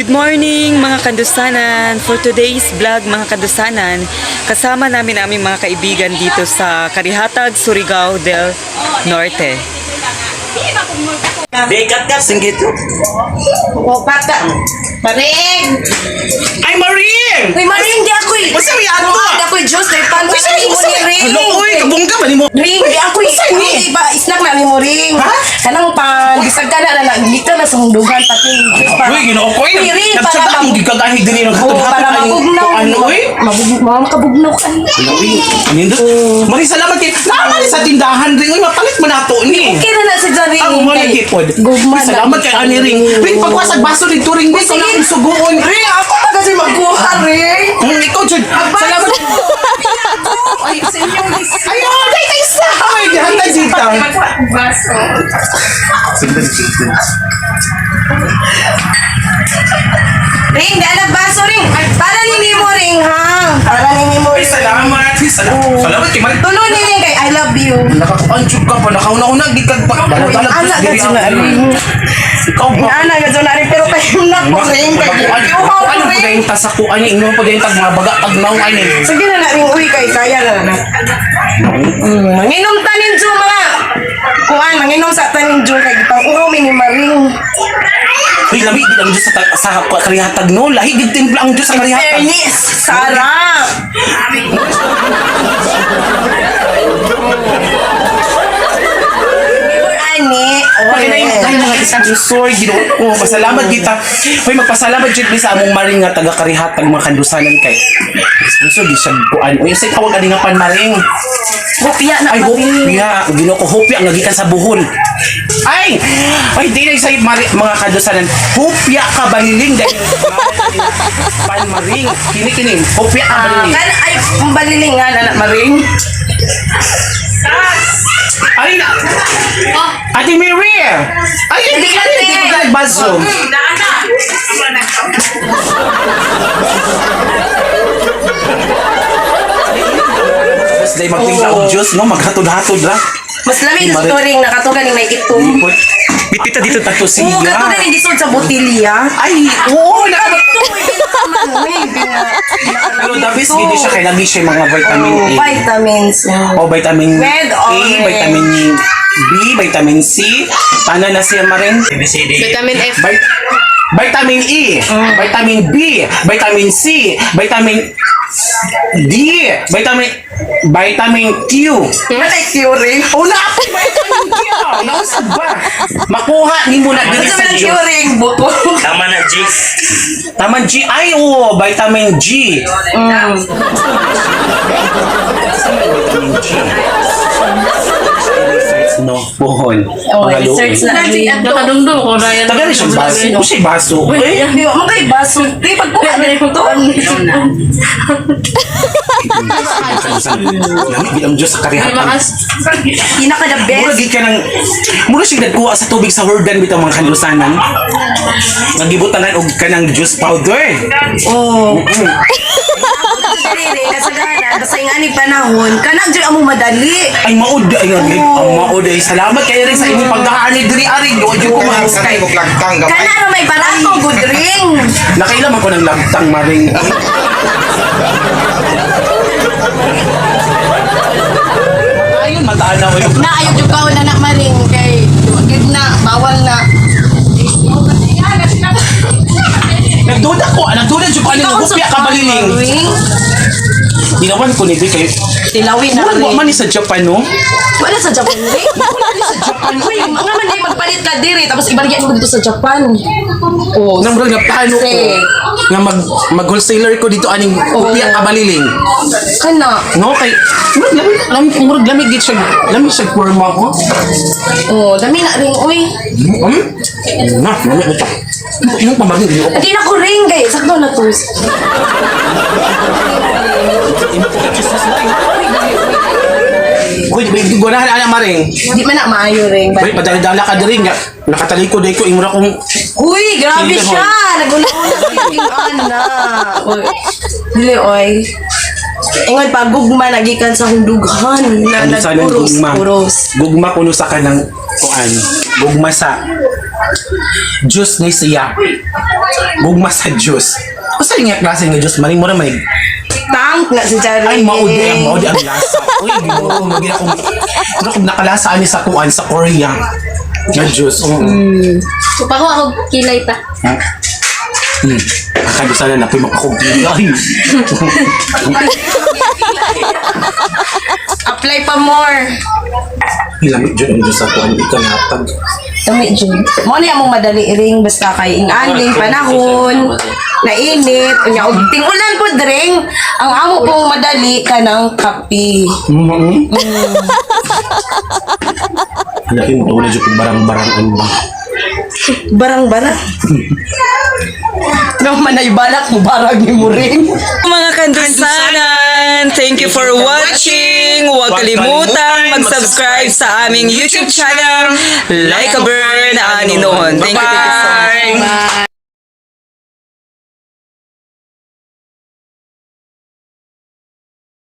Good morning mga kandusanan! For today's vlog mga kandusanan, kasama namin aming mga kaibigan dito sa Karihatag, Surigao del Norte. Dekat-kat singgit. O, bata. Maring! Ay, Maring! Uy, Maring, di ako eh. Basta may ato. Di ako eh, Diyos. May pantan na ni mo ni Ring. Hello, uy, kabungga ba ni mo? Ring, di ako eh. Basta ni? Uy, ba, isnak na ni mo Ring. Ha? Kanang pan, bisag ka na dito na sa hundugan pati. Diyos, para- Uy, ginoo ko Uy, Ring, para nagtsaga ang mabug- gigagahi din yung Oo, para hatod-hatod ay mabugnaw. ano, uy. Mga makabugnaw ka. Uy, anindot. Maring salamat kay. Naman sa tindahan ring, uy, mapalit mo na to ni. Okay na si Jari. Ang mga nagipod. Gugman na. Salamat kay Ani Ring. Ring, pagwasag baso dito ring, ring, Sige. kung akong suguon. Ring, ako pa kasi magkuha, Ring. Ikaw, Jud. Salamat. Ay, sa inyong Ayun, day tayo sa. Ay, dihatag dito. Magkuha ang baso. Ring, dala baso, Ring. Para nini mo, Ring, ha? Para nini mo, Ay, Ring. salamat. Salamat kay Maring. Tulo ni Ring kay I love you. Nakakuanchuk ka pa, nakauna-una, di ka pa. Dalag-dalag, Anak diri ka ako. dyan, Ring. Ikaw ba? Ana nga dyan na rin, pero kayo na po, Ring. Kayo ha, Ano po Ring. dahil tasakuan niya, ino po dahil mga baga pagmauan niya. Sige na na, Ring. Uy, kay kaya na. Manginom tanin, Ju, mga. Kuan, manginom sa tanin, Ju. Kay gipang uraw, ni Maring. Uy, labi, di ang Diyos sa karihatag no. Lahi, di timpla ang Diyos sa karihatag. Fairness, sarap. Ani, Ay, ay, mga isang Lord, Ginoo ko. Pasalamat kita. Uy, magpasalamat dyan sa among maring nga taga karihatag mga kandusanan kay. Sponsor, di siya kuan. Uy, say tawag ani nga pan maring. Hopya na Ay, hopya. Ginoo ko, hopya ang nagikan sa buhol. Ay, di na say mga kandusanan. Hopya ka baliling dahil pan maring. Kini-kini, hopya ka baliling. Kan ay pambalilingan anak Maring. Ay, na. Ate Miri! Ay, hindi ka Ate. hindi ko ka nagbaso. Tapos dahil magtingla og Diyos, no? Maghatod-hatod ra. Mas lamig Maring. sa turing nakatugan ni may itom. Bitbita dito tato siya. Oo, katugan ni disod sa botilya. Ay, oo, pero the best hindi siya kay lagi siya mga vitamin A. Vitamins. O vitamin Red, A, orange. vitamin B, vitamin C. Tana na siya maring. Vitamin F. Vitamin E, vitamin B, vitamin C, vitamin D, vitamin Q. Matay curing. Una ako vitamin Q. Nausap ba? Makuha ni mo na diri Ano sa sa Diyos. curing? Buto. Tama na, G. Taman G. Ay, oo, vitamin G. Vitamin G. No, buhon. Oh, Mga research luoy. na. Nakadungdong ko na yan. Taga rin siyang baso. Kung siya'y baso. Eh, Di ba mga baso? Di pagkuha na ito to. Lamig ang Diyos sa karihatan. Pinaka the Mura best. gid ka ng mura siya nagkuha sa tubig sa Jordan bitaw mga kanlusanan. Nagibutanan og kanang juice powder. Oh. Dili kasagaran basta yung ani panahon kanang jud amo madali. Ay maud ay ang maud ay salamat kay rin sa inyong pagkaani diri ari do jud ko ma-sky. Kana na may barato good ring. Nakailaman ko ng lagtang maring. Ayun matanaw yun. Na ayo jud kaon anak maring kay gid na bawal na. Nagduda jud ko ani hupya ka baliling. Ginawan ko ni kay Tilawin na Mura ring. man ni sa Japan no. Wala sa Japan ring. Uy, mga man ay magpalit ka diri tapos ibaligyan mo dito sa Japan. Oh, Nang murag na plano ko nga mag-wholesaler ko dito aning hupya ka baliling. kana. No kay murag lamig gid siya. Lamig siya forma ko. Oh, dami na ring uy. Na, lamig ito. Yung pamagin dito ako. Hindi na ko ring kay sakto na to. Uy, di ko na anak maring. Di man na maayo ring. Uy, padala-dala ka diri nga. Nakatalikod ay ko imura kong Uy, grabe Hindi siya! Naguna-una sa yung ana. Uy, dili, oy. Ingon pa, gugma nagikan sa hundugan na Ano sa nang nag-uros. gugma? Uros. Gugma kuno sa kanang kuan. Gugma sa Diyos ni siya. Gugma sa Diyos. Basta nga klase nga Diyos, maring mo na may Tank na si Charlie. ay maudi ang lasa. Uy, ginoo, magin akong nakalasa ani sa kuan sa Korea. Nga Diyos. So, pa ako kilay ta. Ha? Akadusanan na po yung makakugilay. Apply pa more. Ilamit Diyos ang Diyos sa kuan. Ikanatag. Dami, Jun. Mo na mong madali ring basta kay inganding panahon, nainit, unya og tingulan po dring. Ang amo pong madali kanang kape. Hanapin mo ito na Diyos kung barang-barang ano ba. Barang-barang. No manay balak mo barang ni mo ring. Mga kandusanan, thank you for watching. Huwag kalimutan mag-subscribe sa aming YouTube channel, Like a Bird, Ani noon. Thank you so much. Bye!